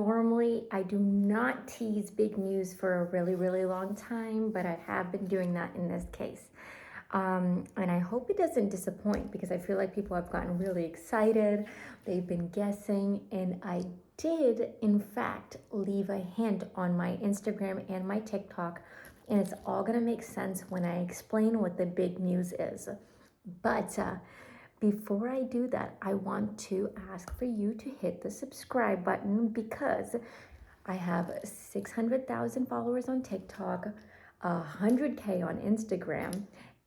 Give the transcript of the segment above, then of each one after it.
Normally, I do not tease big news for a really, really long time, but I have been doing that in this case. And I hope it doesn't disappoint because I feel like people have gotten really excited. They've been guessing, and I did, in fact, leave a hint on my Instagram and my TikTok, and it's all gonna make sense when I explain what the big news is. But before I do that, I want to ask for you to hit the subscribe button because I have 600,000 followers on TikTok, 100K on Instagram,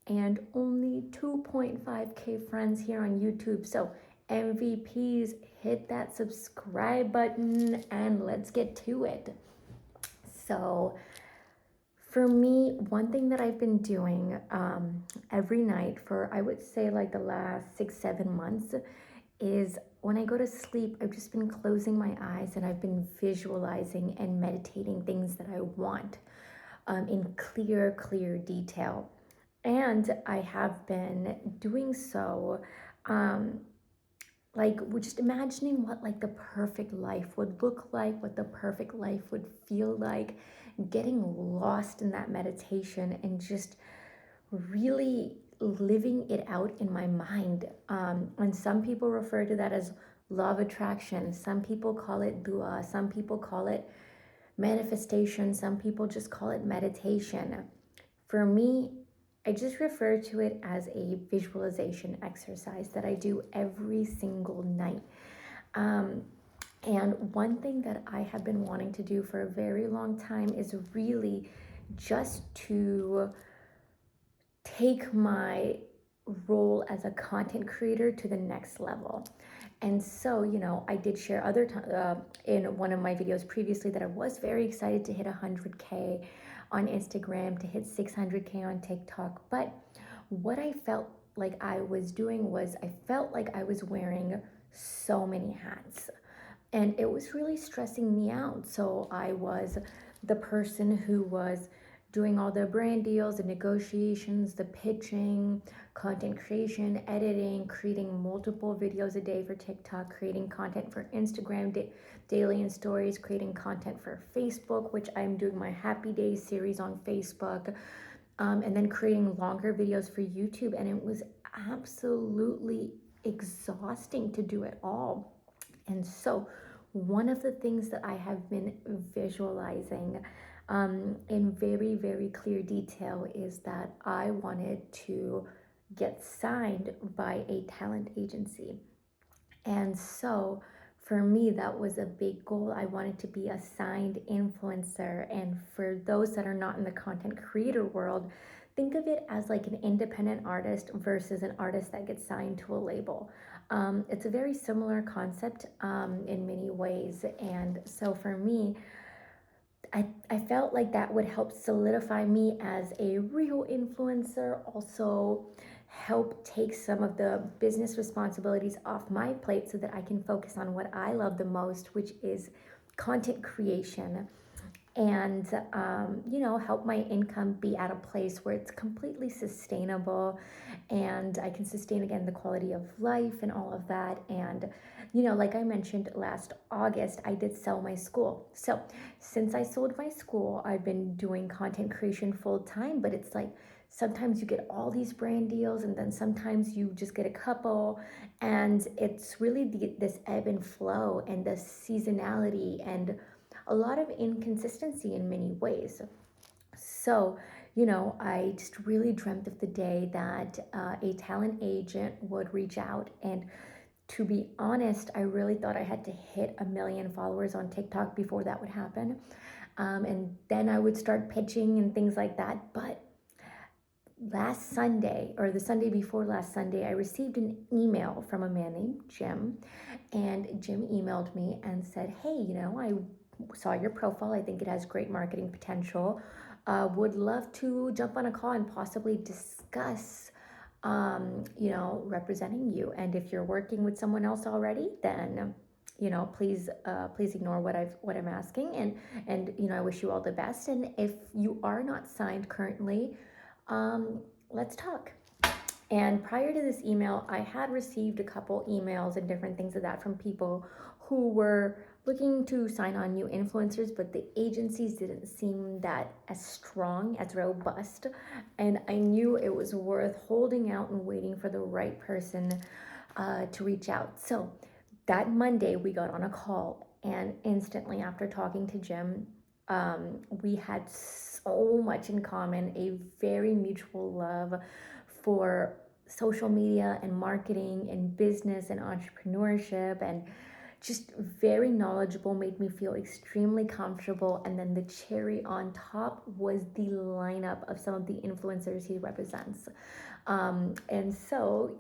and only 2.5K friends here on YouTube. So, MVPs, hit that subscribe button and let's get to it. So, for me, one thing that I've been doing every night for, I would say, like the last 6, 7 months is when I go to sleep, I've just been closing my eyes and I've been visualizing and meditating things that I want in clear detail. And I have been doing so like we're just imagining what like the perfect life would look like, what the perfect life would feel like, getting lost in that meditation and just really living it out in my mind. And some people refer to that as law of attraction. Some people call it dua. Some people call it manifestation. Some people just call it meditation. For me, I just refer to it as a visualization exercise that I do every single night. Um, and one thing that I have been wanting to do for a very long time is really just to take my role as a content creator to the next level. And so, I did share in one of my videos previously that I was very excited to hit 100K on Instagram, to hit 600K on TikTok. But what I felt like I was doing was I felt like I was wearing so many hats. And it was really stressing me out. So I was the person who was doing all the brand deals, the negotiations, the pitching, content creation, editing, creating multiple videos a day for TikTok, creating content for Instagram daily and stories, creating content for Facebook, which I'm doing my Happy Days series on Facebook, and then creating longer videos for YouTube. And it was absolutely exhausting to do it all. And so, one of the things that I have been visualizing in very clear detail is that I wanted to get signed by a talent agency. And so, for me, that was a big goal. I wanted to be a signed influencer. And for those that are not in the content creator world, think of it as like an independent artist versus an artist that gets signed to a label. It's a very similar concept in many ways. And so for me, I felt like that would help solidify me as a real influencer, also help take some of the business responsibilities off my plate so that I can focus on what I love the most, which is content creation, and help my income be at a place where it's completely sustainable and I can sustain again the quality of life and all of that. And like I mentioned last August, I did sell my school. So since I sold my school, I've been doing content creation full time, but it's like sometimes you get all these brand deals and then sometimes you just get a couple, and it's really this ebb and flow and the seasonality and a lot of inconsistency in many ways. So, I just really dreamt of the day that a talent agent would reach out. And to be honest, I really thought I had to hit 1 million followers on TikTok before that would happen. And then I would start pitching and things like that. But last Sunday, or the Sunday before last Sunday, I received an email from a man named Jim. And Jim emailed me and said, "Hey, I saw your profile. I think it has great marketing potential. Would love to jump on a call and possibly discuss, representing you. And if you're working with someone else already, then, please ignore what I'm asking. And I wish you all the best. And if you are not signed currently, let's talk." And prior to this email, I had received a couple emails and different things of that from people who were looking to sign on new influencers, but the agencies didn't seem that as strong, as robust. And I knew it was worth holding out and waiting for the right person to reach out. So that Monday, we got on a call, and instantly after talking to Jim, we had so much in common, a very mutual love for social media and marketing and business and entrepreneurship, and just very knowledgeable, made me feel extremely comfortable. And then the cherry on top was the lineup of some of the influencers he represents. And so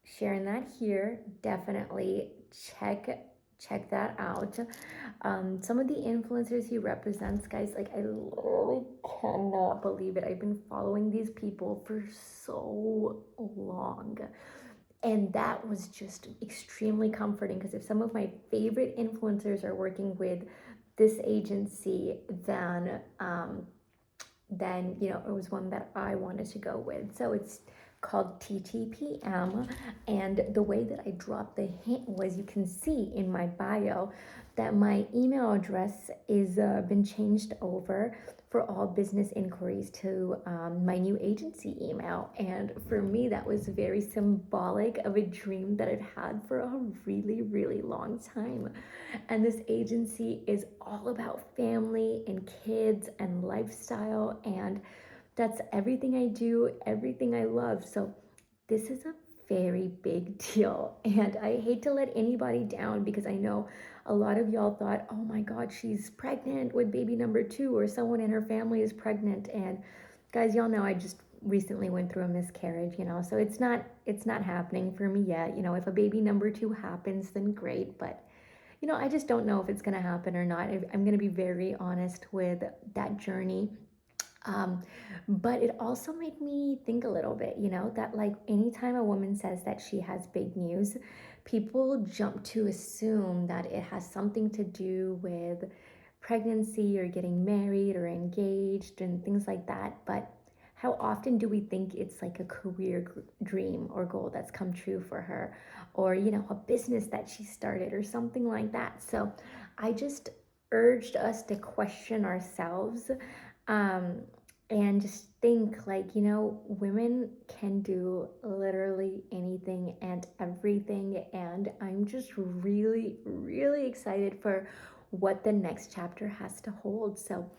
sharing that here, definitely check that out. Some of the influencers he represents, guys, like I literally cannot believe it. I've been following these people for so long. And that was just extremely comforting, because if some of my favorite influencers are working with this agency, then it was one that I wanted to go with. So it's called TTPM, and the way that I dropped the hint was, you can see in my bio that my email address is been changed over for all business inquiries to my new agency email. And for me, that was very symbolic of a dream that I've had for a really, really long time. And this agency is all about family and kids and lifestyle, and that's everything I do, everything I love. So this is a very big deal, and I hate to let anybody down, because I know a lot of y'all thought, oh my God, she's pregnant with baby number 2, or someone in her family is pregnant. And guys, y'all know I just recently went through a miscarriage, so it's not happening for me yet. If a baby number 2 happens, then great, but I just don't know if it's going to happen or not. I'm going to be very honest with that journey. Um, but it also made me think a little bit, that like anytime a woman says that she has big news, people jump to assume that it has something to do with pregnancy or getting married or engaged and things like that. But how often do we think it's like a career dream or goal that's come true for her, or, a business that she started or something like that? So I just urged us to question ourselves, um, and just think like, women can do literally anything and everything. And I'm just really, really excited for what the next chapter has to hold. So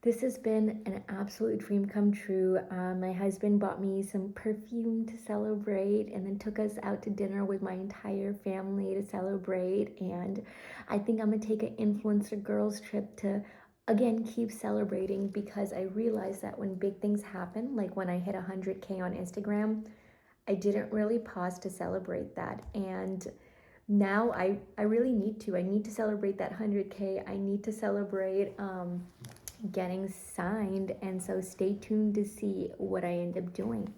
this has been an absolute dream come true. My husband bought me some perfume to celebrate, and then took us out to dinner with my entire family to celebrate. And I think I'm gonna take an influencer girls trip to again keep celebrating, because I realized that when big things happen, like when I hit 100K on Instagram, I didn't really pause to celebrate that. And now I really need to. I need to celebrate that 100K. I need to celebrate getting signed. And so stay tuned to see what I end up doing.